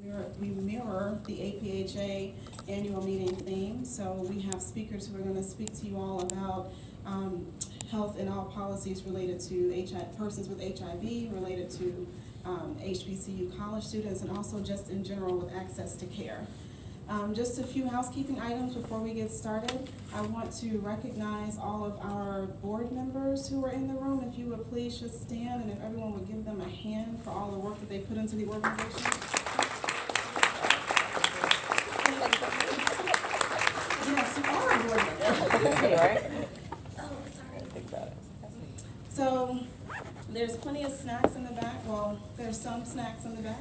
We mirror the APHA annual meeting theme, so we have speakers who are going to speak to you all about health and all policies related to persons with HIV, related to HBCU college students, and also just in general with access to care. Just a few housekeeping items before we get started. I want to recognize all of our board members who are in the room. If you would please just stand, and if everyone would give them a hand for all the work that they put into the organization. Yes, you are a board member. Right? So there's plenty of snacks in the back. Well, there's some snacks in the back.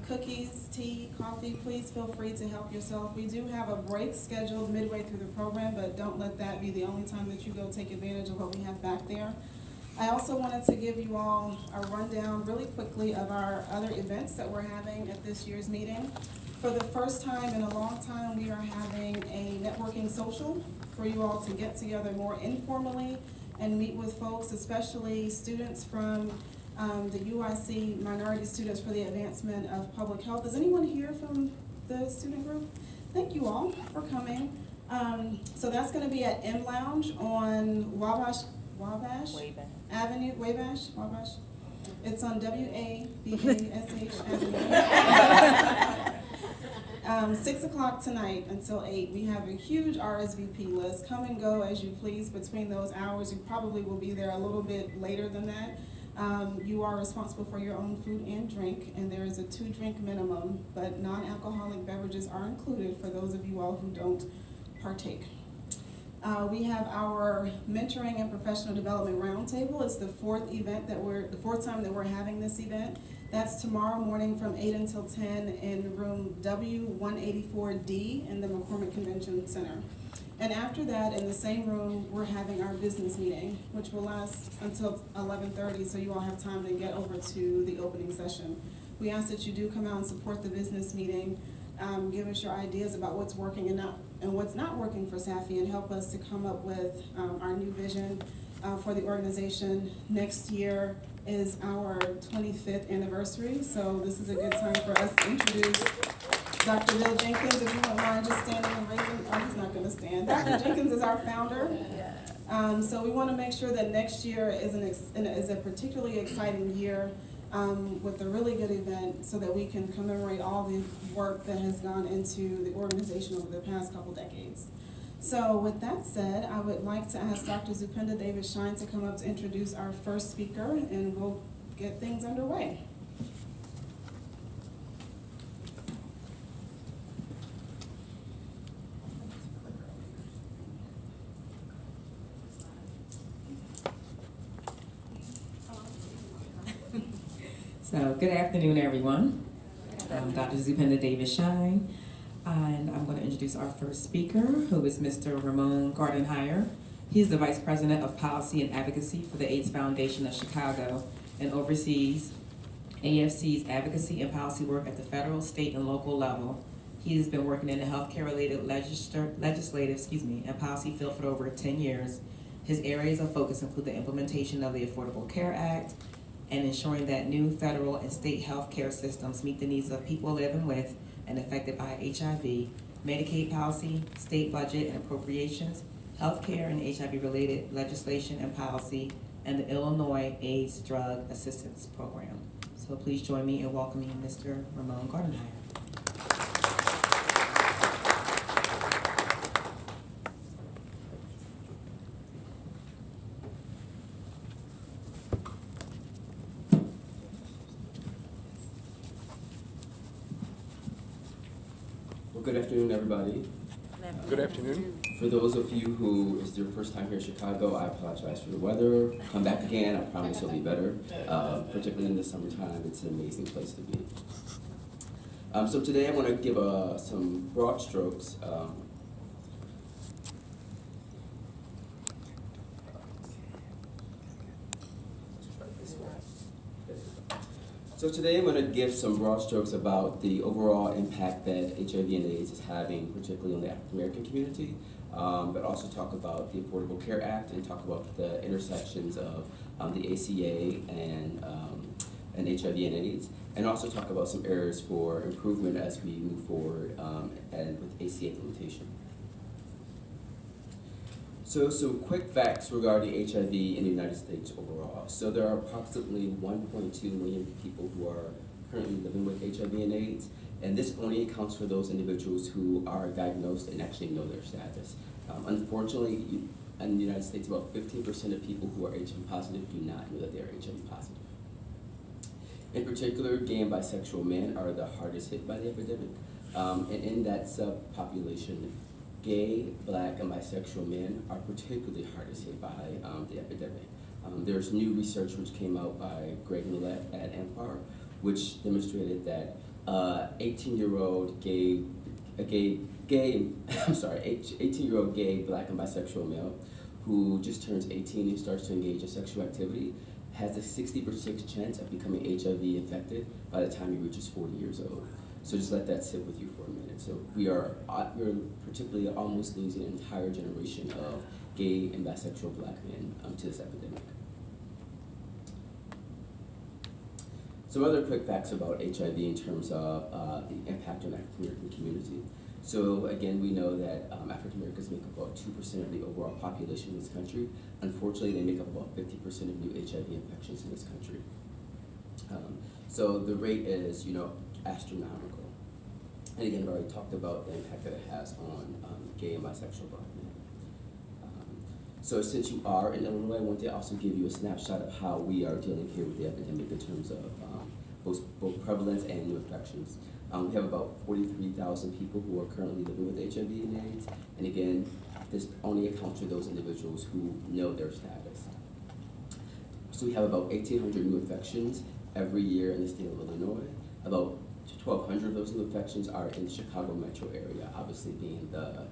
Cookies, tea, coffee. Please feel free to help yourself. We do have a break scheduled midway through the program, but don't let that be the only time that you go take advantage of what we have back there. I also wanted to give you all a rundown really quickly of our other events that we're having at this year's meeting. For the first time in a long time, we are having a networking social for you all to get together more informally and meet with folks, especially students from the UIC Minority Students for the Advancement of Public Health. Is anyone here from the student group? Thank you all for coming. So that's going to be at M Lounge on Wabash Avenue, Wabash. It's on WABASH Avenue. 6 o'clock tonight until 8. We have a huge RSVP list. Come and go as you please between those hours. You probably will be there a little bit later than that. You are responsible for your own food and drink, and there is a 2-drink minimum, but non-alcoholic beverages are included for those of you all who don't partake. We have our mentoring and professional development roundtable. It's the fourth time that we're having this event. That's tomorrow morning from 8 until 10 in room W184D in the McCormick Convention Center. And after that, in the same room, we're having our business meeting, which will last until 11:30, so you all have time to get over to the opening session. We ask that you do come out and support the business meeting. Give us your ideas about what's working and what's not working for SAAPHI, and help us to come up with our new vision for the organization. Next year is our 25th anniversary, so this is a good time for us to introduce Dr. Bill Jenkins. If you don't mind just standing and raising, oh, he's not going to stand. Dr. Jenkins is our founder. So we want to make sure that next year is a particularly exciting year with a really good event, so that we can commemorate all the work that has gone into the organization over the past couple decades. So with that said, I would like to ask Dr. Zupenda Davis-Shine to come up to introduce our first speaker, and we'll get things underway. So good afternoon, everyone. I'm Dr. Zupenda Davis-Shine, and I'm going to introduce our first speaker, who is Mr. Ramon Gardenhire. He's the Vice President of Policy and Advocacy for the AIDS Foundation of Chicago and oversees AFC's advocacy and policy work at the federal, state, and local level. He has been working in the healthcare-related legislative and policy field for over 10 years. His areas of focus include the implementation of the Affordable Care Act and ensuring that new federal and state healthcare systems meet the needs of people living with and affected by HIV, Medicaid policy, state budget and appropriations, healthcare and HIV-related legislation and policy, and the Illinois AIDS Drug Assistance Program. So please join me in welcoming Mr. Ramon Gardenhire. Good afternoon, everybody. Good afternoon. For those of you who is your first time here in Chicago, I apologize for the weather. Come back again, I promise it'll be better. Particularly in the summertime, it's an amazing place to be. So today I want to give some broad strokes. So today I'm going to give some broad strokes about the overall impact that HIV and AIDS is having, particularly on the African American community, but also talk about the Affordable Care Act and talk about the intersections of the ACA and and HIV and AIDS, and also talk about some areas for improvement as we move forward and with ACA implementation. So some quick facts regarding HIV in the United States overall. So there are approximately 1.2 million people who are currently living with HIV and AIDS, and this only accounts for those individuals who are diagnosed and actually know their status. Unfortunately, in the United States, about 15% of people who are HIV positive do not know that they are HIV positive. In particular, gay and bisexual men are the hardest hit by the epidemic, and in that subpopulation, gay, black, and bisexual men are particularly hardest hit by the epidemic. There's new research which came out by Greg Millett at AMPAR, which demonstrated that 18-year-old gay, 18-year-old gay, black, and bisexual male who just turns 18 and starts to engage in sexual activity has a 60% chance of becoming HIV infected by the time he reaches 40 years old. So just let that sit with you for a minute. So we're particularly almost losing an entire generation of gay and bisexual black men to this epidemic. Some other quick facts about HIV in terms of the impact on the African American community. So again, we know that African Americans make up about 2% of the overall population in this country. Unfortunately, they make up about 50% of new HIV infections in this country. So the rate is, astronomical. And again, I've already talked about the impact that it has on gay and bisexual black men. So since you are in Illinois, I want to also give you a snapshot of how we are dealing here with the epidemic in terms of both prevalence and new infections. We have about 43,000 people who are currently living with HIV and AIDS. And again, this only accounts for those individuals who know their status. So we have about 1,800 new infections every year in the state of Illinois. About 1,200 of those new infections are in the Chicago metro area, obviously being the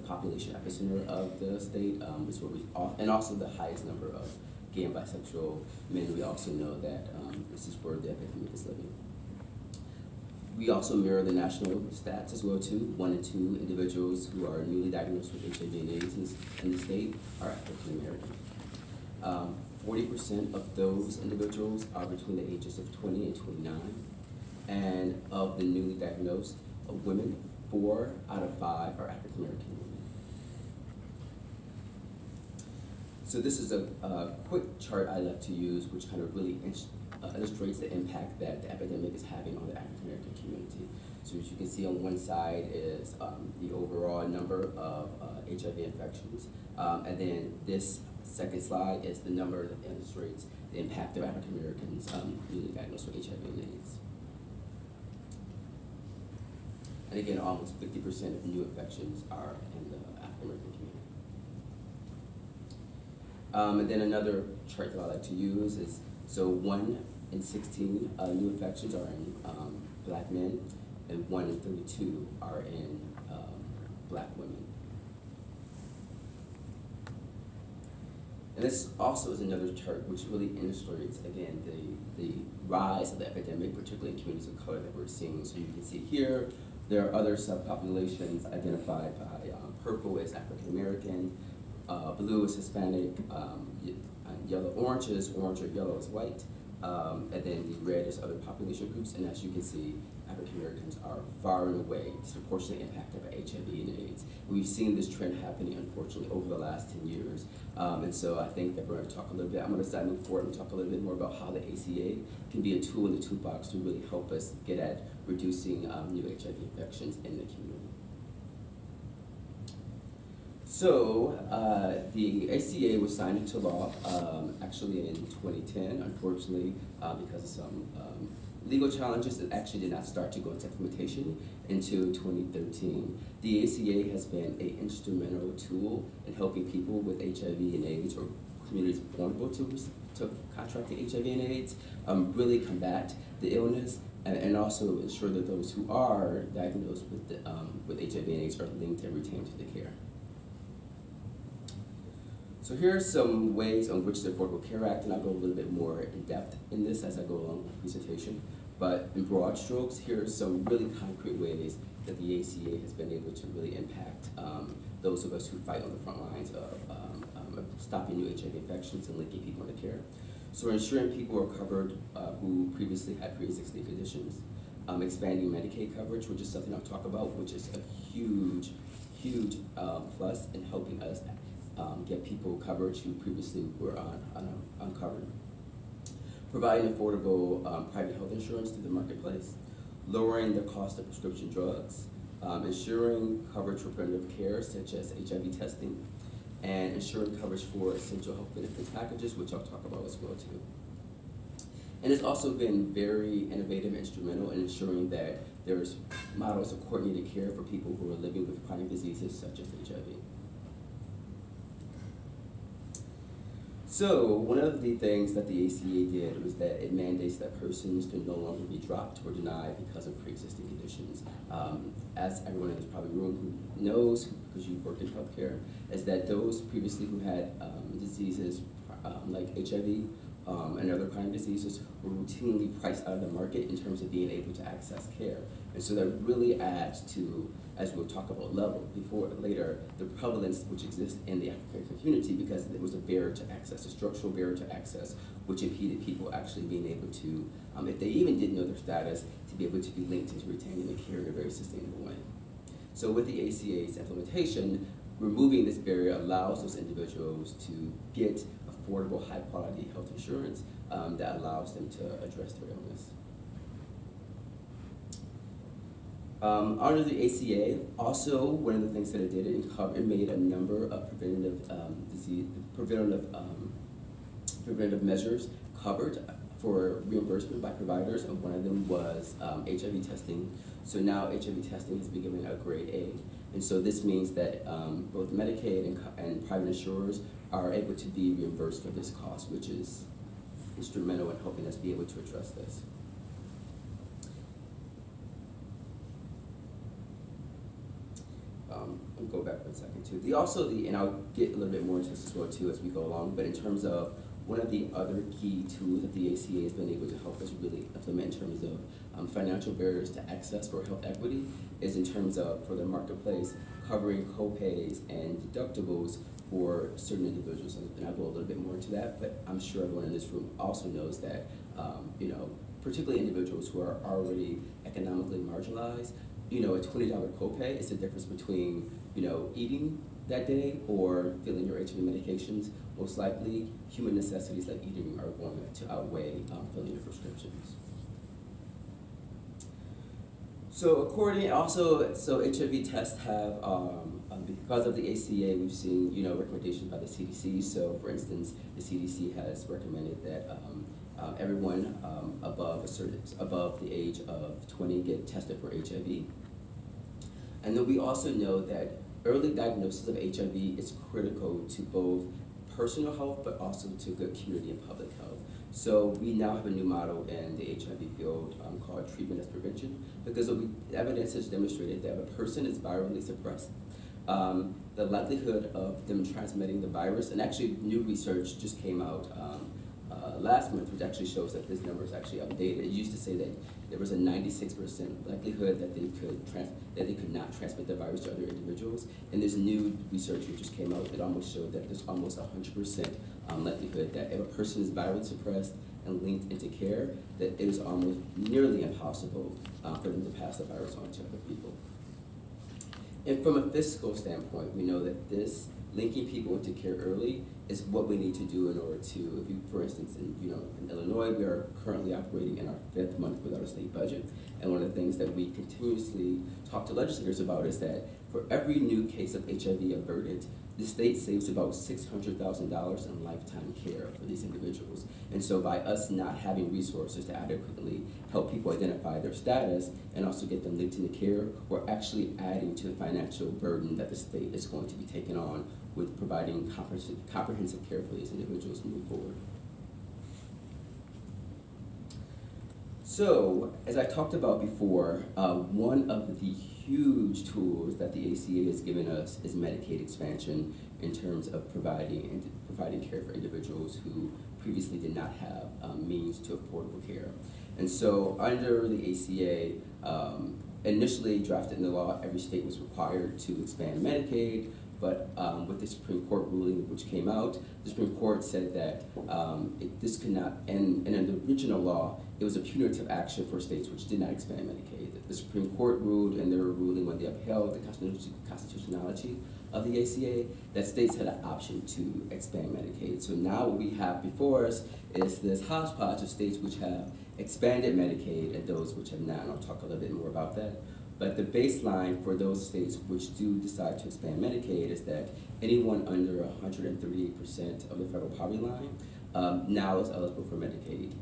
population epicenter of the state, is where and also the highest number of gay and bisexual men. We also know that this is where the epidemic is living. We also mirror the national stats as well too. 1 in 2 individuals who are newly diagnosed with HIV and AIDS in the state are African American. 40% of those individuals are between the ages of 20 and 29. And of the newly diagnosed women, 4 out of 5 are African American women. So this is a quick chart I love to use, which kind of really illustrates the impact that the epidemic is having on the African American community. So as you can see on one side is the overall number of HIV infections, and then this second slide is the number that illustrates the impact of African Americans newly diagnosed with HIV and AIDS. And again, almost 50% of new infections are in the African American community. And then another chart that I like to use is, so 1 in 16 new infections are in black men, and 1 in 32 are in black women. And this also is another chart which really illustrates, again, the rise of the epidemic, particularly in communities of color that we're seeing. So you can see here, there are other subpopulations identified by purple is African American, blue is Hispanic, orange or yellow is white, and then the red is other population groups. And as you can see, African Americans are far and away disproportionately impacted by HIV and AIDS. We've seen this trend happening, unfortunately, over the last 10 years. And so I think that we're going to talk a little bit, I'm going to move forward and talk a little bit more about how the ACA can be a tool in the toolbox to really help us get at reducing new HIV infections in the community. So the ACA was signed into law actually in 2010. Unfortunately, because of some legal challenges, it actually did not start to go into implementation until 2013. The ACA has been an instrumental tool in helping people with HIV and AIDS, or communities vulnerable to contracting HIV and AIDS, really combat the illness and also ensure that those who are diagnosed with HIV and AIDS are linked and retained to the care. So here are some ways on which the Affordable Care Act, and I'll go a little bit more in depth in this as I go along with the presentation, but in broad strokes, here are some really concrete ways that the ACA has been able to really impact those of us who fight on the front lines of stopping new HIV infections and linking people into care. So we're ensuring people are covered who previously had pre-existing conditions. Expanding Medicaid coverage, which is something I'll talk about, which is a huge plus in helping us get people coverage who previously were uncovered. Providing affordable private health insurance through the marketplace. Lowering the cost of prescription drugs. Ensuring coverage for preventative care, such as HIV testing. And ensuring coverage for essential health benefits packages, which I'll talk about as well too. And it's also been very innovative and instrumental in ensuring that there's models of coordinated care for people who are living with chronic diseases such as HIV. So one of the things that the ACA did was that it mandates that persons can no longer be dropped or denied because of pre-existing conditions. As everyone in this probably room who knows, because you've worked in healthcare, is that those previously who had diseases like HIV and other chronic diseases were routinely priced out of the market in terms of being able to access care. And so that really adds to, as we'll talk about later, the prevalence which exists in the African community, because it was a barrier to access, a structural barrier to access, which impeded people actually being able to, if they even didn't know their status, to be able to be linked into retaining the care in a very sustainable way. So with the ACA's implementation, removing this barrier allows those individuals to get affordable, high-quality health insurance that allows them to address their illness. Under the ACA, also one of the things that it did, it made a number of preventative measures covered for reimbursement by providers, and one of them was HIV testing. So now HIV testing has been given a grade A, and so this means that both Medicaid and private insurers are able to be reimbursed for this cost, which is instrumental in helping us be able to address this. I'll go back 1 second too. And I'll get a little bit more into this as well too as we go along, but in terms of one of the other key tools that the ACA has been able to help us really implement in terms of financial barriers to access for health equity is in terms of, for the marketplace, covering co-pays and deductibles for certain individuals. And I'll go a little bit more into that, but I'm sure everyone in this room also knows that, particularly individuals who are already economically marginalized, a $20 copay is the difference between, eating that day or filling your HIV medications. Most likely, human necessities like eating are going to outweigh filling your prescriptions. So HIV tests have, because of the ACA, we've seen, recommendations by the CDC. So for instance, the CDC has recommended that everyone above the age of 20 get tested for HIV. And then we also know that early diagnosis of HIV is critical to both personal health, but also to good community and public health. So we now have a new model in the HIV field called treatment as prevention, because the evidence has demonstrated that if a person is virally suppressed, the likelihood of them transmitting the virus, and actually new research just came out last month, which actually shows that this number is actually updated. It used to say that there was a 96% likelihood that they could not transmit the virus to other individuals. And this new research that just came out that almost showed that there's almost 100% likelihood that if a person is virally suppressed and linked into care, that it is almost nearly impossible for them to pass the virus on to other people. And from a fiscal standpoint, we know that this linking people into care early is what we need to do in order to, for instance, in Illinois, we are currently operating in our 5th month without a state budget. And one of the things that we continuously talk to legislators about is that for every new case of HIV averted, the state saves about $600,000 in lifetime care for these individuals. And so by us not having resources to adequately help people identify their status and also get them linked into care, we're actually adding to the financial burden that the state is going to be taking on with providing comprehensive care for these individuals moving forward. So, as I talked about before, one of the huge tools that the ACA has given us is Medicaid expansion in terms of providing care for individuals who previously did not have means to affordable care. And so under the ACA, initially drafted in the law, every state was required to expand Medicaid but with the Supreme Court ruling which came out, the Supreme Court said that this could not, and in the original law, it was a punitive action for states which did not expand Medicaid. The Supreme Court ruled in their ruling when they upheld the constitutionality of the ACA that states had an option to expand Medicaid. So now what we have before us is this hodgepodge of states which have expanded Medicaid and those which have not, and I'll talk a little bit more about that. But the baseline for those states which do decide to expand Medicaid is that anyone under 138% of the federal poverty line now is eligible for Medicaid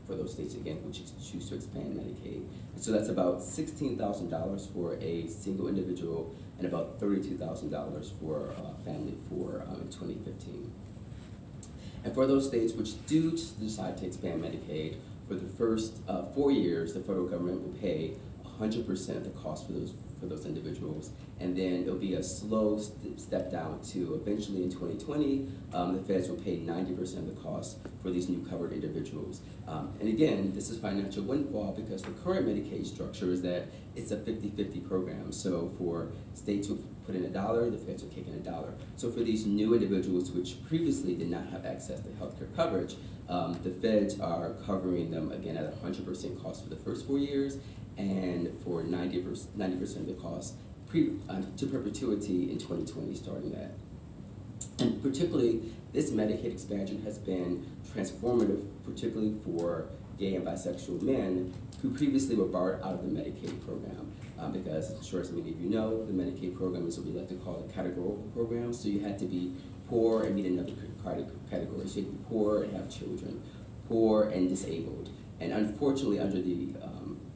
for those states, again, which choose to expand Medicaid. And so that's about $16,000 for a single individual and about $32,000 for a family for in 2015. And for those states which do decide to expand Medicaid, for the first 4 years, the federal government will pay 100% of the cost for those individuals, and then it'll be a slow step down to eventually in 2020, the feds will pay 90% of the cost for these new covered individuals. And again, this is financial windfall because the current Medicaid structure is that it's a 50-50 program. So for states who put in $1, the feds will kick in $1. So for these new individuals which previously did not have access to healthcare coverage, the feds are covering them again at 100% cost for the first 4 years, and for 90% of the cost to perpetuity in 2020 starting that. And particularly, this Medicaid expansion has been transformative, particularly for gay and bisexual men who previously were barred out of the Medicaid program. Because, I'm sure as many of you know, the Medicaid program is what we like to call a categorical program. So you had to be poor and meet another category. So you had to be poor and have children, poor and disabled. And unfortunately, under the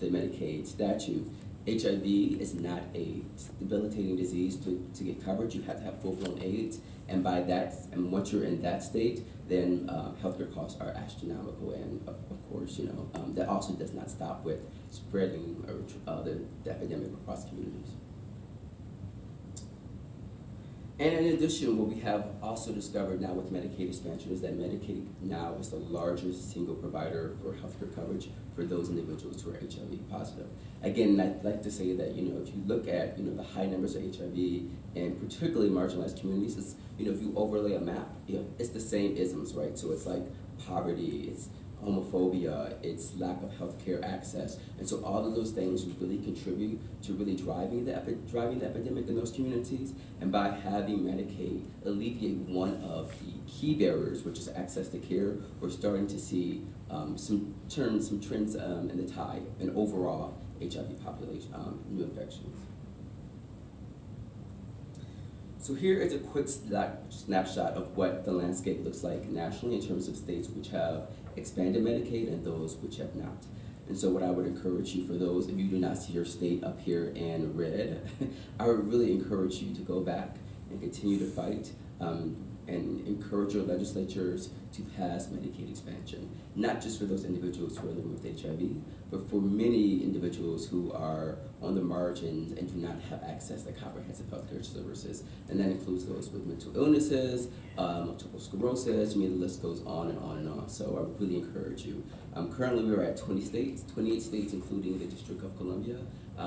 Medicaid statute, HIV is not a debilitating disease to get coverage. You have to have full-blown AIDS, and by that, and once you're in that state, then healthcare costs are astronomical. And of course, that also does not stop with spreading the epidemic across communities. And in addition, what we have also discovered now with Medicaid expansion is that Medicaid now is the largest single provider for healthcare coverage for those individuals who are HIV positive. Again, I'd like to say that, if you look at, the high numbers of HIV and particularly marginalized communities, it's, if you overlay a map, it's the same isms, right? So it's like poverty, it's homophobia, it's lack of healthcare access, and so all of those things really contribute to really driving the epidemic in those communities. And by having Medicaid alleviate one of the key barriers, which is access to care, we're starting to see some trends in the tide and overall HIV population new infections. So here is a quick snapshot of what the landscape looks like nationally in terms of states which have expanded Medicaid and those which have not. And so what I would encourage you, for those, if you do not see your state up here in red, I would really encourage you to go back and continue to fight and encourage your legislatures to pass Medicaid expansion, not just for those individuals who are living with HIV, but for many individuals who are on the margins and do not have access to comprehensive healthcare services. And that includes those with mental illnesses, multiple sclerosis, the list goes on and on and on. So I really encourage you. Currently we're at 28 states, including the District of Columbia,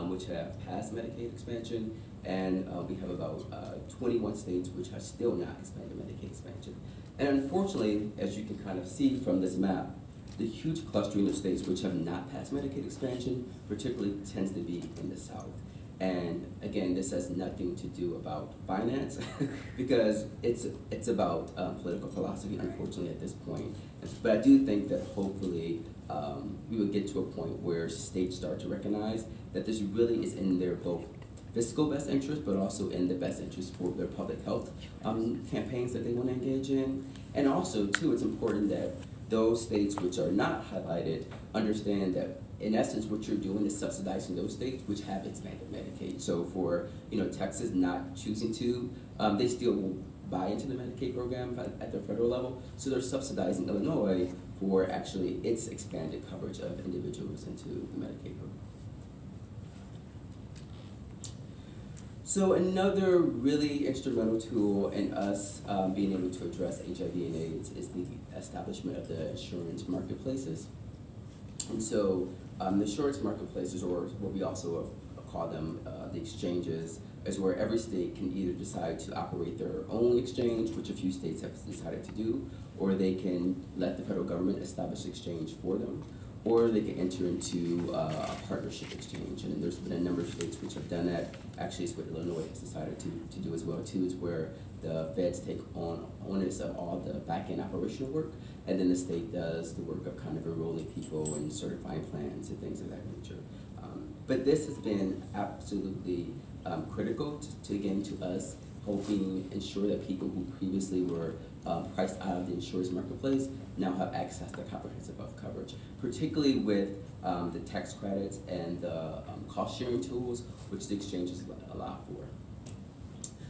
which have passed Medicaid expansion, and we have about 21 states which have still not expanded Medicaid expansion. And unfortunately, as you can kind of see from this map, the huge clustering of states which have not passed Medicaid expansion particularly tends to be in the South. And again, this has nothing to do about finance because it's about political philosophy, unfortunately, at this point. But I do think that hopefully we will get to a point where states start to recognize that this really is in their both fiscal best interest, but also in the best interest for their public health campaigns that they want to engage in. And also, too, it's important that those states which are not highlighted understand that, in essence, what you're doing is subsidizing those states which have expanded Medicaid. So for Texas not choosing to, they still will buy into the Medicaid program at the federal level. So they're subsidizing Illinois for actually its expanded coverage of individuals into the Medicaid program. So another really instrumental tool in us being able to address HIV and AIDS is the establishment of the insurance marketplaces. And so the insurance marketplaces, or what we also call them the exchanges, is where every state can either decide to operate their own exchange, which a few states have decided to do, or they can let the federal government establish exchange for them, or they can enter into a partnership exchange. And there's been a number of states which have done that. Actually, it's what Illinois has decided to do as well too, is where the feds take on onus of all the back-end operational work, and then the state does the work of kind of enrolling people and certifying plans and things of that nature. But this has been absolutely critical again, to us helping ensure that people who previously were priced out of the insurance marketplace now have access to comprehensive health coverage, particularly with the tax credits and the cost-sharing tools, which the exchanges allow for.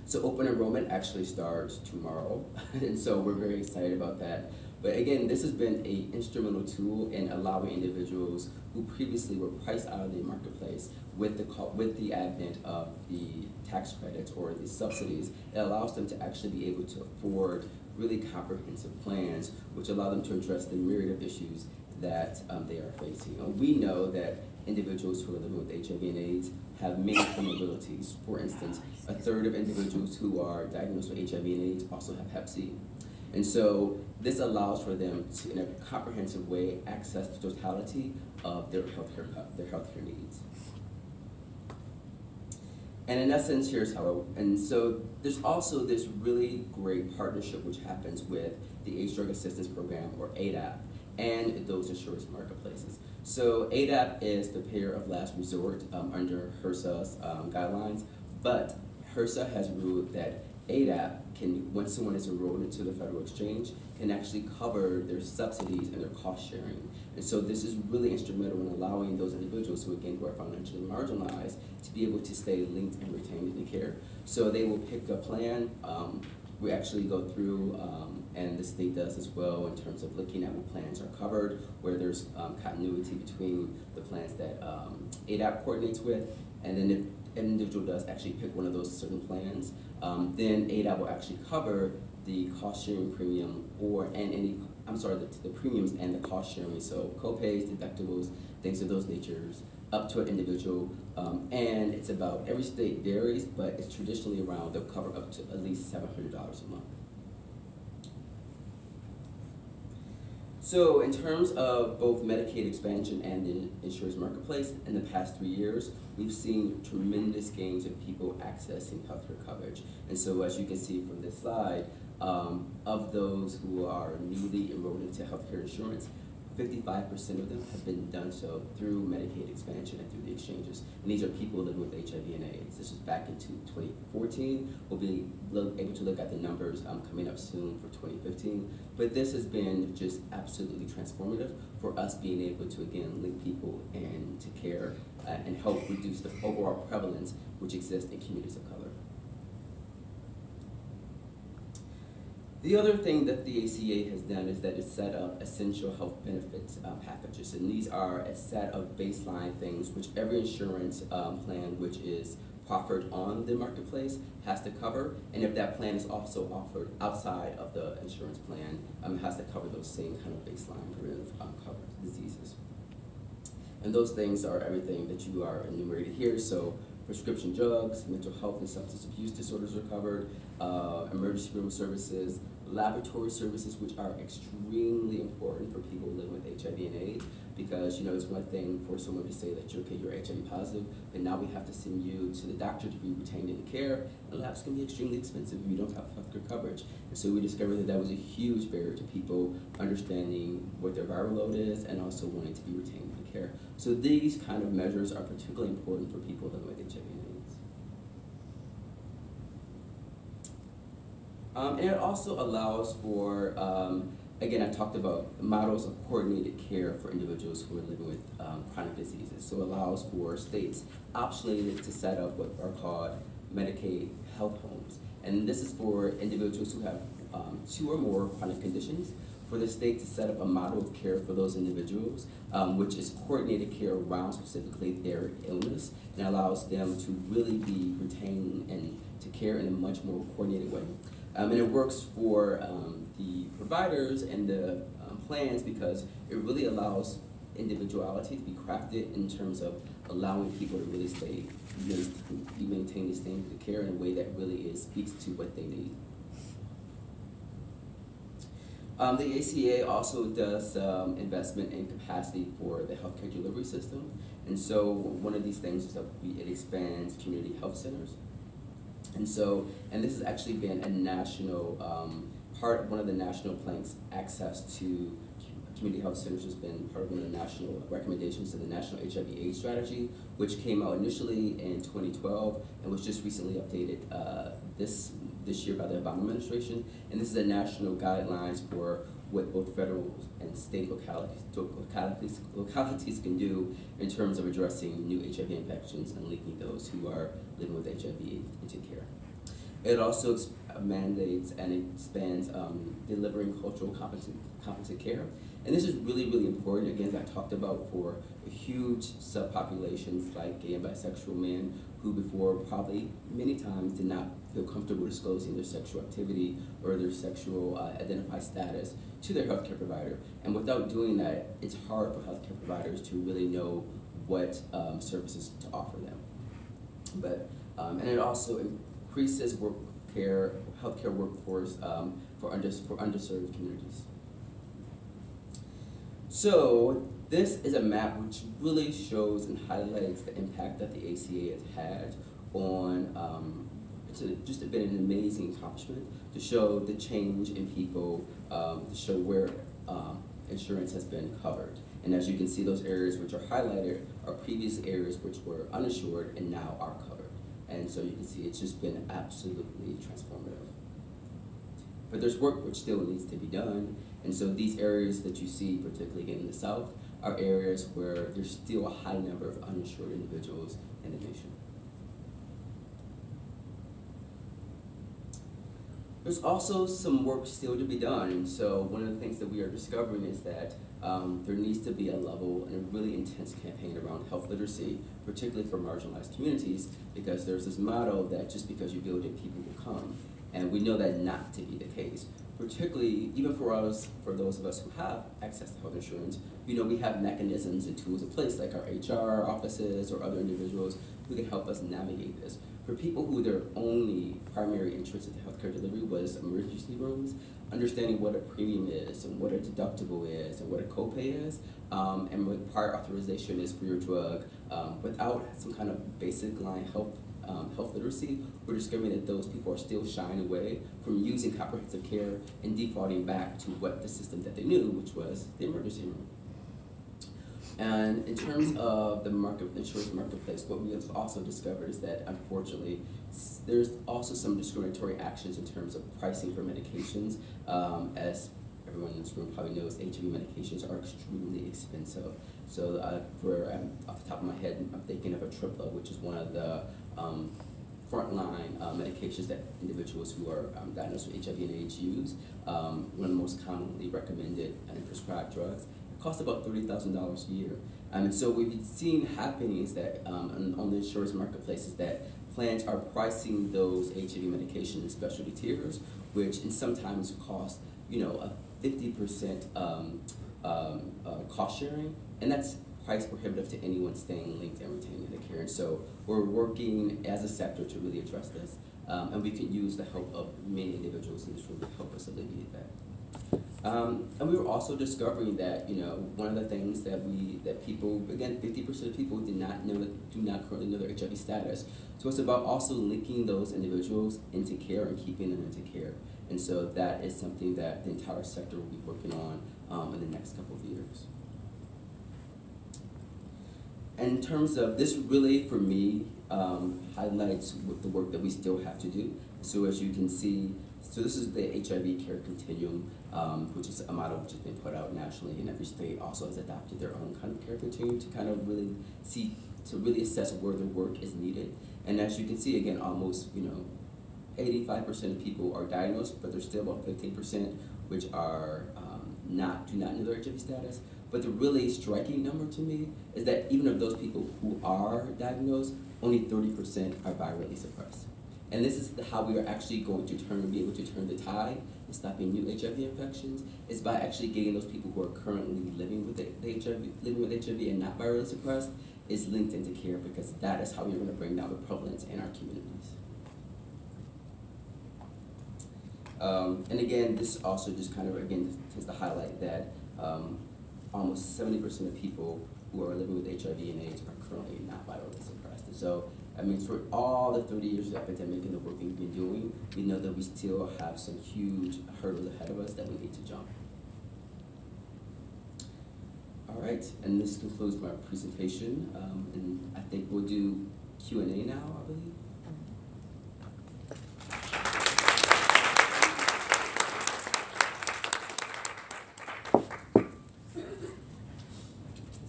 So open enrollment actually starts tomorrow, and so we're very excited about that. But again, this has been an instrumental tool in allowing individuals who previously were priced out of the marketplace with the advent of the tax credits or the subsidies. It allows them to actually be able to afford really comprehensive plans, which allow them to address the myriad of issues that they are facing. We know that individuals who are living with HIV and AIDS have many comorbidities. For instance, a third of individuals who are diagnosed with HIV and AIDS also have Hep C. And so this allows for them to, in a comprehensive way, access the totality of their healthcare needs. And in essence, here's how, and so there's also this really great partnership which happens with the AIDS Drug Assistance Program, or ADAP, and those insurance marketplaces. So ADAP is the payer of last resort under HRSA's guidelines, but HRSA has ruled that ADAP can, when someone is enrolled into the federal exchange, can actually cover their subsidies and their cost sharing. And so this is really instrumental in allowing those individuals who, again, who are financially marginalized to be able to stay linked and retained in the care. So they will pick a plan. We actually go through, and the state does as well, in terms of looking at what plans are covered, where there's continuity between the plans that ADAP coordinates with, and then if an individual does actually pick one of those certain plans, then ADAP will actually cover the cost sharing premium the premiums and the cost sharing, so co-pays, deductibles, things of those natures, up to an individual, and it's about, every state varies, but it's traditionally around, they'll cover up to at least $700 a month. So in terms of both Medicaid expansion and the insurance marketplace, in the past 3 years, we've seen tremendous gains of people accessing healthcare coverage. And so as you can see from this slide, of those who are newly enrolled into healthcare insurance, 55% of them have been done so through Medicaid expansion and through the exchanges. And these are people living with HIV and AIDS. This was back in 2014. We'll be able to look at the numbers coming up soon for 2015. But this has been just absolutely transformative for us being able to, again, link people into care and help reduce the overall prevalence which exists in communities of color. The other thing that the ACA has done is that it's set up essential health benefits packages, and these are a set of baseline things which every insurance plan which is proffered on the marketplace has to cover, and if that plan is also offered outside of the insurance plan, it has to cover those same kind of baseline preventive covered diseases. And those things are everything that you are enumerated here, so prescription drugs, mental health and substance abuse disorders are covered, emergency room services, laboratory services, which are extremely important for people living with HIV and AIDS, because it's one thing for someone to say that you're HIV positive, but now we have to send you to the doctor to be retained in care, and labs can be extremely expensive if you don't have healthcare coverage. And so we discovered that was a huge barrier to people understanding what their viral load is and also wanting to be retained in care. So these kind of measures are particularly important for people living with HIV and AIDS. And it also allows for, again, I talked about models of coordinated care for individuals who are living with chronic diseases. So it allows for states optionally to set up what are called Medicaid health homes. And this is for individuals who have 2 or more chronic conditions, for the state to set up a model of care for those individuals, which is coordinated care around specifically their illness, and allows them to really be retained and to care in a much more coordinated way. And it works for the providers and the plans because it really allows individuality to be crafted in terms of allowing people to really maintain the standard of care in a way that really speaks to what they need. The ACA also does investment in capacity for the healthcare delivery system. And so one of these things is that it expands community health centers. And this has actually been a national, one of the national planks. Access to community health centers has been part of one of the national recommendations to the National HIV/AIDS Strategy, which came out initially in 2012 and was just recently updated this year by the Obama administration. And this is a national guidelines for what both federal and state localities can do in terms of addressing new HIV infections and linking those who are living with HIV into care. It also mandates and expands delivering cultural competent care. And this is really, really important, again, as I talked about, for huge subpopulations like gay and bisexual men who before probably many times did not feel comfortable disclosing their sexual activity or their sexual identified status to their healthcare provider. And without doing that, it's hard for healthcare providers to really know what services to offer them. And it also increases healthcare workforce for underserved communities. So this is a map which really shows and highlights the impact that the ACA has had on, it's just been an amazing accomplishment to show the change in people, to show where insurance has been covered. And as you can see, those areas which are highlighted are previous areas which were uninsured and now are covered. And so you can see it's just been absolutely transformative. But there's work which still needs to be done. And so these areas that you see, particularly again in the South, are areas where there's still a high number of uninsured individuals in the nation. There's also some work still to be done. And so one of the things that we are discovering is that there needs to be a level and a really intense campaign around health literacy, particularly for marginalized communities, because there's this model that just because you build it, people will come. And we know that not to be the case. Particularly, even for us, for those of us who have access to health insurance, we have mechanisms and tools in place, like our HR offices or other individuals who can help us navigate this. For people who their only primary interest in healthcare delivery was emergency rooms, understanding what a premium is and what a deductible is and what a copay is, and what prior authorization is for your drug, without some kind of basic line health literacy, we're discovering that those people are still shying away from using comprehensive care and defaulting back to what the system that they knew, which was the emergency room. And in terms of the insurance marketplace, what we have also discovered is that, unfortunately, there's also some discriminatory actions in terms of pricing for medications. As everyone in this room probably knows, HIV medications are extremely expensive. So off the top of my head, I'm thinking of a Tripla, which is one of the frontline medications that individuals who are diagnosed with HIV and AIDS use. One of the most commonly recommended and prescribed drugs. It costs about $30,000 a year. And so what we've seen happening is that on the insurance marketplace is that plans are pricing those HIV medications in specialty tiers, which sometimes cost a 50% cost sharing, and that's price prohibitive to anyone staying linked and retaining the care. And so we're working as a sector to really address this, and we can use the help of many individuals in this room to help us alleviate that. And we were also discovering that one of the things that people, again, 50% of people do not currently know their HIV status. So it's about also linking those individuals into care and keeping them into care. And so that is something that the entire sector will be working on in the next couple of years. And in terms of this, really for me highlights the work that we still have to do. So as you can see, so this is the HIV care continuum, which is a model which has been put out nationally, and every state also has adopted their own kind of care continuum to kind of really assess where the work is needed. And as you can see, again, almost 85% of people are diagnosed, but there's still about 15% which are do not know their HIV status. But the really striking number to me is that even of those people who are diagnosed, only 30% are virally suppressed. And this is how we are actually going to be able to turn the tide in stopping new HIV infections, is by actually getting those people who are currently living with HIV and not virally suppressed, is linked into care, because that is how you're going to bring down the prevalence in our communities. And again, this also just kind of, again, tends to highlight that almost 70% of people who are living with HIV and AIDS are currently not virally suppressed. And so, I mean, for all the 30 years of the epidemic and the work we've been doing, we know that we still have some huge hurdles ahead of us that we need to jump. All right, and this concludes my presentation, and I think we'll do Q&A now, I believe.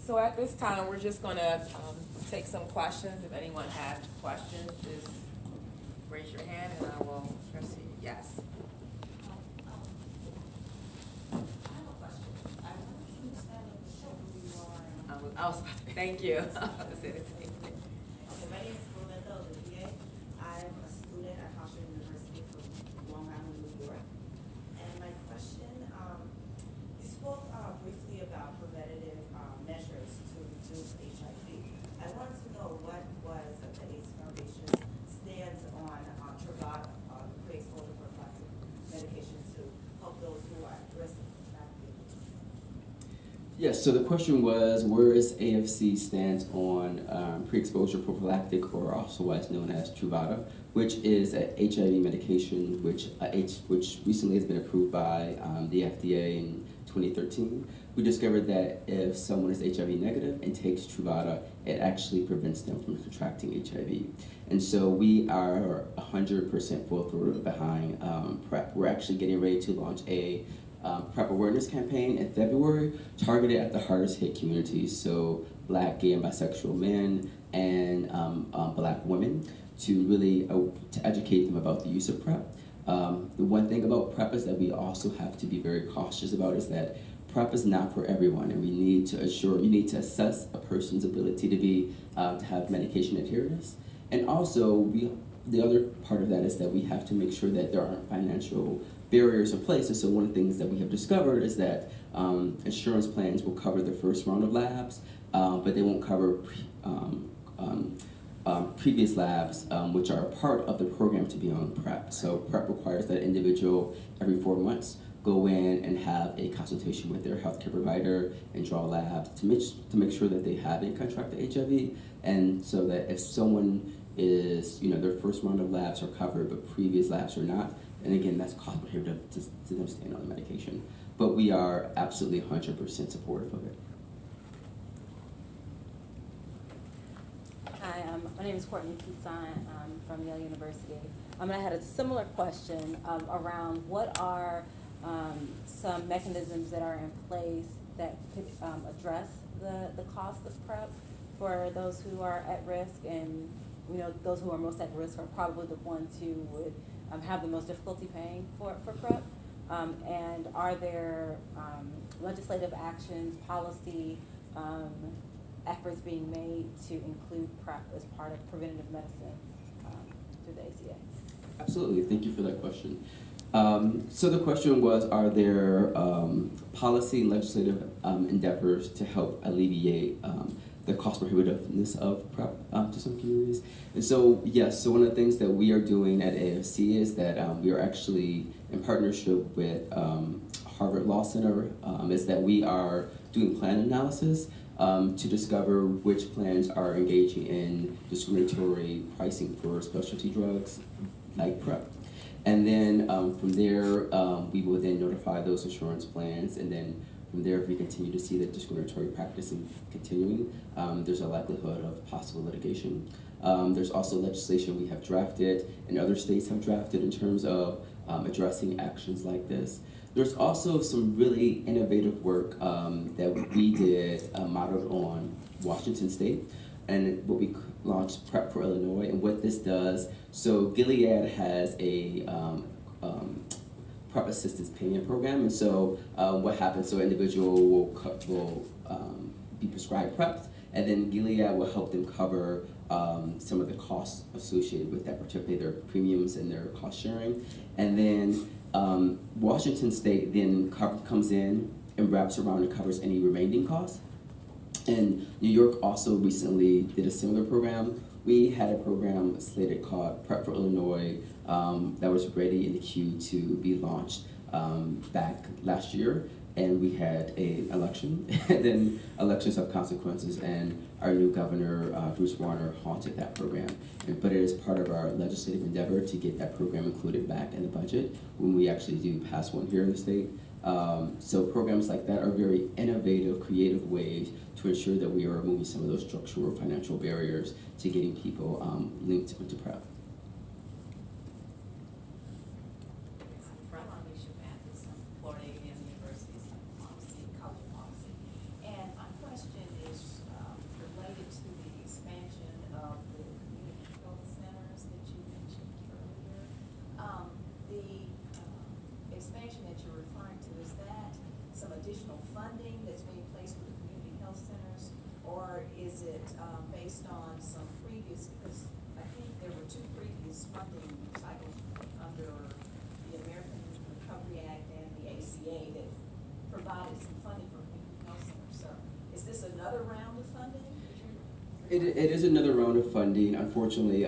So at this time, we're just gonna take some questions. If anyone has questions, just raise your hand and I will proceed. Yes. I was about to, thank you. I was about to say the same thing. Okay, my name is Belinda Olivier. I'm a student at Hofstra University from Long Island, New York. And my question, you spoke briefly about preventative measures to reduce HIV. I wanted to know what was the AIDS Foundation stands on Truvada, pre-exposure prophylaxis medication to help those who are at risk of contracting. Yes, so the question was, where is AFC stands on pre-exposure prophylactic, or also what's known as Truvada, which is an HIV medication which recently has been approved by the FDA in 2013. We discovered that if someone is HIV negative and takes Truvada, it actually prevents them from contracting HIV. And so we are 100% full-throated behind PrEP. We're actually getting ready to launch a PrEP awareness campaign in February, targeted at the hardest hit communities, so Black, gay, and bisexual men, and Black women, to really to educate them about the use of PrEP. The one thing about PrEP is that we also have to be very cautious about is that PrEP is not for everyone, and you need to assess a person's ability to be to have medication adherence. And also, the other part of that is that we have to make sure that there aren't financial barriers in place. And so one of the things that we have discovered is that insurance plans will cover the first round of labs, but they won't cover previous labs, which are a part of the program to be on PrEP. So PrEP requires that individual every 4 months go in and have a consultation with their healthcare provider and draw labs to make sure that they haven't contracted HIV, and so that if someone is, their first round of labs are covered but previous labs are not, and again, that's cost prohibitive to them staying on the medication. But we are absolutely 100% supportive of it. Hi, my name is Courtney Keeson. I'm from Yale University. And I had a similar question around what are some mechanisms that are in place that could address the cost of PrEP for those who are at risk, and those who are most at risk are probably the ones who would have the most difficulty paying for PrEP. And are there legislative actions, policy efforts being made to include PrEP as part of preventative medicine through the ACA? Absolutely, thank you for that question. So the question was, are there policy and legislative endeavors to help alleviate the cost prohibitiveness of PrEP to some communities? And so, yes, so one of the things that we are doing at AFC is that we are actually in partnership with Harvard Law Center, is that we are doing plan analysis to discover which plans are engaging in discriminatory pricing for specialty drugs like PrEP. And then from there, we will then notify those insurance plans, and then from there, if we continue to see that discriminatory practice continuing, there's a likelihood of possible litigation. There's also legislation we have drafted and other states have drafted in terms of addressing actions like this. There's also some really innovative work that we did modeled on Washington State, and what we launched PrEP for Illinois. And what this does, so Gilead has a PrEP assistance payment program, and so what happens, so an individual will be prescribed PrEP, and then Gilead will help them cover some of the costs associated with that, particularly their premiums and their cost sharing. And then Washington State then comes in and wraps around and covers any remaining costs. And New York also recently did a similar program. We had a program slated called Prep for Illinois that was ready in the queue to be launched back last year. And we had an election, and then elections have consequences, and our new governor, Bruce Warner, halted that program. But it is part of our legislative endeavor to get that program included back in the budget when we actually do pass one here in the state. So programs like that are very innovative, creative ways to ensure that we are removing some of those structural financial barriers to getting people linked into PrEP. Florida A&M University's policy, college policy. And my question is related to the expansion of the community health centers that you mentioned earlier. The expansion that you're referring to, is that some additional funding that's being placed with the community health centers? Or is it based on some previous, because I think there were two previous funding cycles under the American Recovery Act and the ACA that provided some funding for community health centers. So is this another round of funding? It is another round of funding. Unfortunately,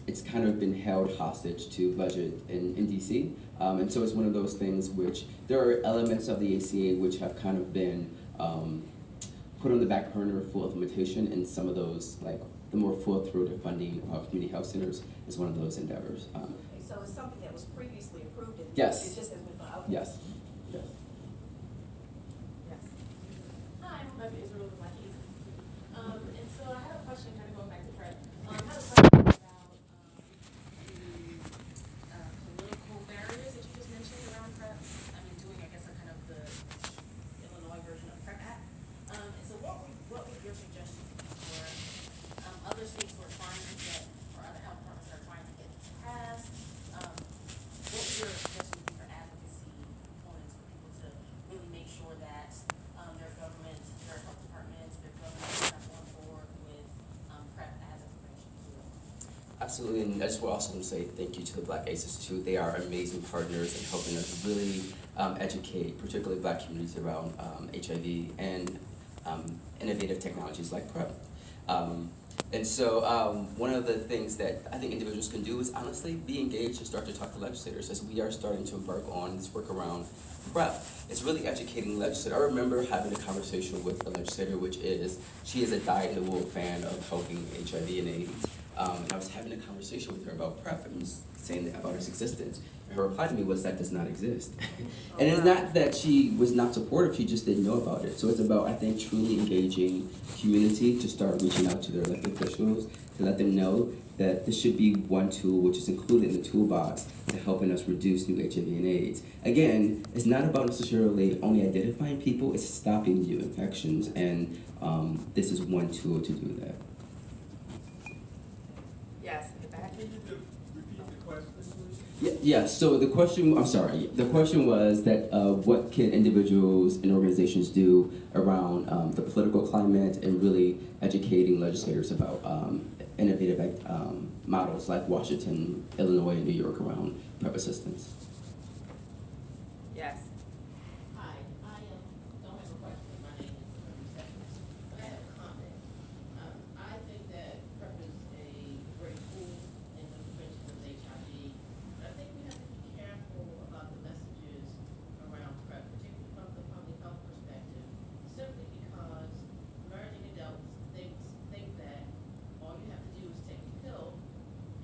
it's kind of been held hostage to budget in DC. And so it's one of those things which there are elements of the ACA which have kind of been put on the back burner for implementation, and some of those, like the more full-throated funding of community health centers, is one of those endeavors. Okay, so it's something that was previously approved and Yes. it just has been, okay. Yes. Yes. Yes. Hi, I'm Rebecca Israel with my kids. And so I had a question kind of going back to PrEP. I had a question about the political barriers that you just mentioned around PrEP. I mean, doing, I guess, a kind of the Illinois version of PrEP Act. And so what would your suggestion be for other states who are trying to get, or other health departments that are trying to get passed? What would your suggestion be for advocacy components for people to really make sure that their government, their health departments, their government are on board with PrEP as a prevention tool? Absolutely, and I just will also want to say thank you to the Black ACEs too. They are amazing partners in helping us really educate, particularly Black communities around HIV and innovative technologies like PrEP. And so one of the things that I think individuals can do is honestly be engaged and start to talk to legislators, as we are starting to embark on this work around PrEP. It's really educating legislators. I remember having a conversation with a legislator, which is, she is a dyed-in-the-wool fan of helping HIV and AIDS. And I was having a conversation with her about PrEP and saying about its existence. And her reply to me was, that does not exist. And it's not that she was not supportive, she just didn't know about it. So it's about, I think, truly engaging community to start reaching out to their elected officials to let them know that this should be one tool which is included in the toolbox to helping us reduce new HIV and AIDS. Again, it's not about necessarily only identifying people, it's stopping new infections, and this is one tool to do that. Yes, in the back. Yeah, so the question, I'm sorry, the question was that what can individuals and organizations do around the political climate and really educating legislators about innovative models like Washington, Illinois, and New York around PrEP assistance. Yes. Hi, I don't have a question. My name is receptionist, but I have a comment. I think that PrEP is a great tool in the prevention of HIV, but I think we have to be careful about the messages around PrEP, particularly from the public health perspective, simply because emerging adults think that all you have to do is take a pill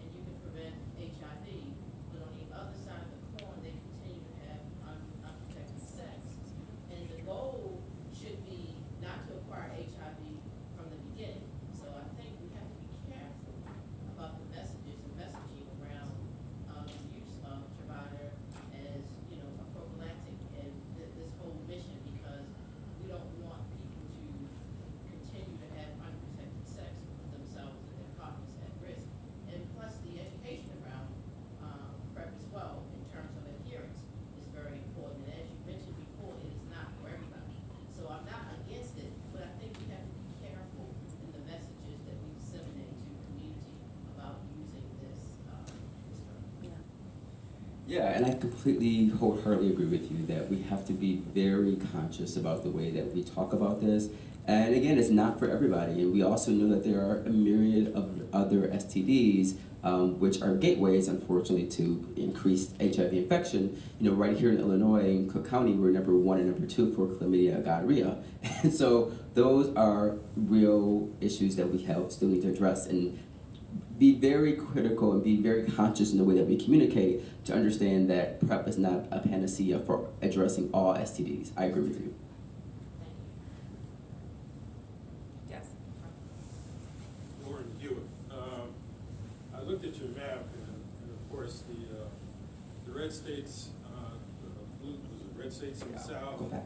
and you can prevent HIV, but on the other side of the coin, they continue to have unprotected sex. And the goal should be not to acquire HIV from the beginning. So I think we have to be careful about the messages and messaging around the use of Truvada as, a prophylactic and this whole mission, because we don't want people to continue to have unprotected sex with themselves and their partners at risk. And plus, the education around PrEP as well, in terms of adherence, is very important. And as you mentioned before, it is not for everybody. So I'm not against it, but I think we have to be careful in the messages that we disseminate to the community about using this drug. Yeah, and I completely, wholeheartedly agree with you that we have to be very conscious about the way that we talk about this And again, it's not for everybody. And we also know that there are a myriad of other STDs, which are gateways, unfortunately, to increased HIV infection. You know, right here in Illinois, in Cook County, we're number 1 and number 2 for chlamydia and gonorrhea. And so those are real issues that we still need to address and be very critical and be very conscious in the way that we communicate to understand that PrEP is not a panacea for addressing all STDs. I agree with you. Yes. Warren Hewitt. I looked at your map, and of course, the red states, the blue, was it red states in the South? Go back.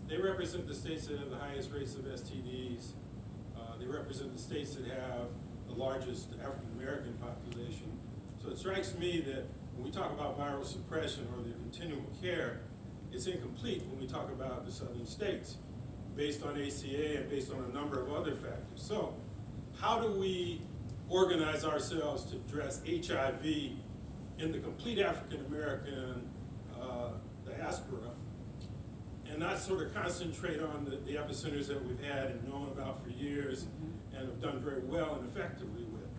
They represent the states that have the highest rates of STDs. They represent the states that have the largest African-American population. So it strikes me that when we talk about viral suppression or the continuum of care, it's incomplete when we talk about the southern states, based on ACA and based on a number of other factors. So how do we organize ourselves to address HIV in the complete African-American diaspora, and not sort of concentrate on the epicenters that we've had and known about for years and have done very well and effectively with?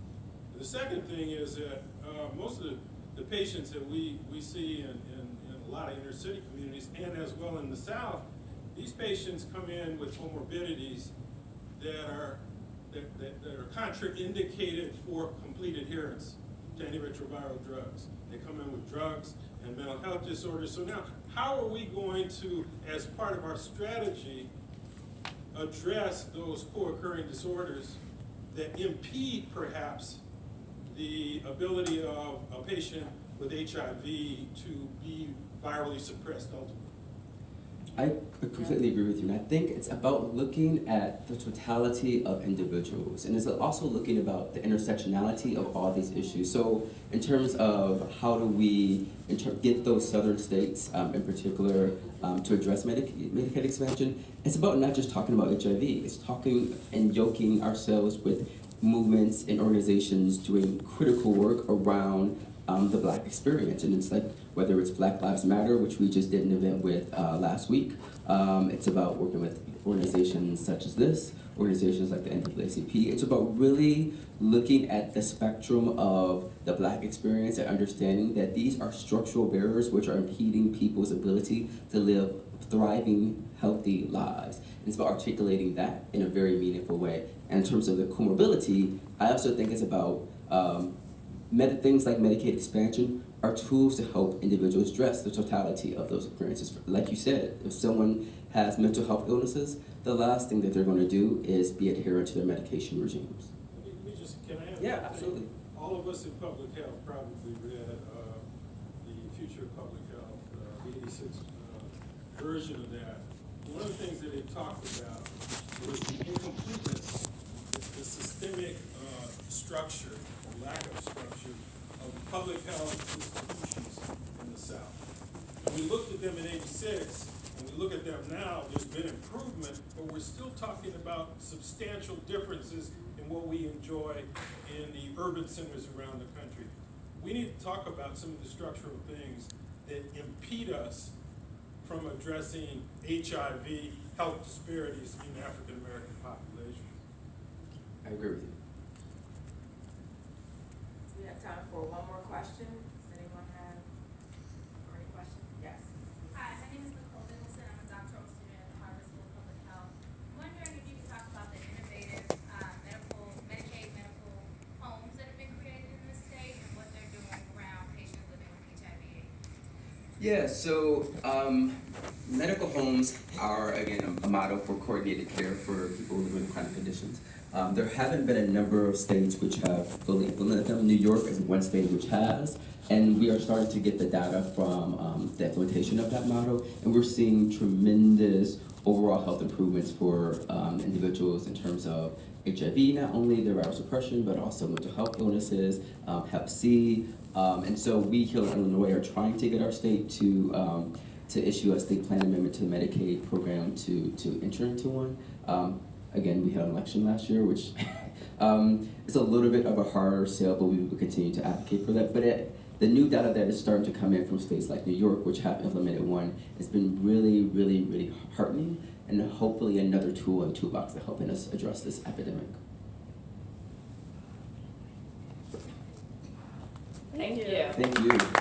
The second thing is that most of the patients that we see in a lot of inner city communities and as well in the South, these patients come in with comorbidities that are contraindicated for complete adherence to antiretroviral drugs. They come in with drugs and mental health disorders. So now, how are we going to, as part of our strategy, address those co-occurring disorders that impede perhaps the ability of a patient with HIV to be virally suppressed ultimately? I completely agree with you, and I think it's about looking at the totality of individuals, and it's also looking about the intersectionality of all these issues. So in terms of how do we get those southern states in particular to address Medicaid expansion, it's about not just talking about HIV, it's talking and yoking ourselves with movements and organizations doing critical work around the Black experience. And it's like, whether it's Black Lives Matter, which we just did an event with last week, it's about working with organizations such as this, organizations like the NAACP. It's about really looking at the spectrum of the Black experience and understanding that these are structural barriers which are impeding people's ability to live thriving, healthy lives. And it's about articulating that in a very meaningful way. And in terms of the comorbidity, I also think it's about things like Medicaid expansion are tools to help individuals address the totality of those experiences. Like you said, if someone has mental health illnesses, the last thing that they're going to do is be adherent to their medication regimes. Can I add? Yeah, absolutely. All of us in public health probably read the Future of Public Health, the 86 version of that. One of the things that it talked about was the incompleteness, the systemic structure, or lack of structure, of public health institutions in the South. And we looked at them in 86, and we look at them now, there's been improvement, but we're still talking about substantial differences in what we enjoy in the urban centers around the country. We need to talk about some of the structural things that impede us from addressing HIV health disparities in the African American population. I agree with you. We have time for one more question. Does anyone have any questions? Yes. Hi, my name is Nicole Nicholson. I'm a doctoral student at the Harvard School of Public Health. I'm wondering if you could talk about the innovative Medicaid medical homes that have been created in the state and what they're doing around patients living with HIV/AIDS. Yeah, so medical homes are, again, a model for coordinated care for people living with chronic conditions. There haven't been a number of states which have fully implemented them. New York is one state which has, and we are starting to get the data from the implementation of that model, and we're seeing tremendous overall health improvements for individuals in terms of HIV, not only their viral suppression, but also mental health illnesses, Hep C, and so we here in Illinois are trying to get our state to issue a state plan amendment to the Medicaid program to enter into one. Again, we had an election last year, which it's a little bit of a harder sale, but we will continue to advocate for that. But The new data that is starting to come in from states like New York, which have implemented one, has been really, really, really heartening, and hopefully another tool in the toolbox to helping us address this epidemic. Thank you. Thank you.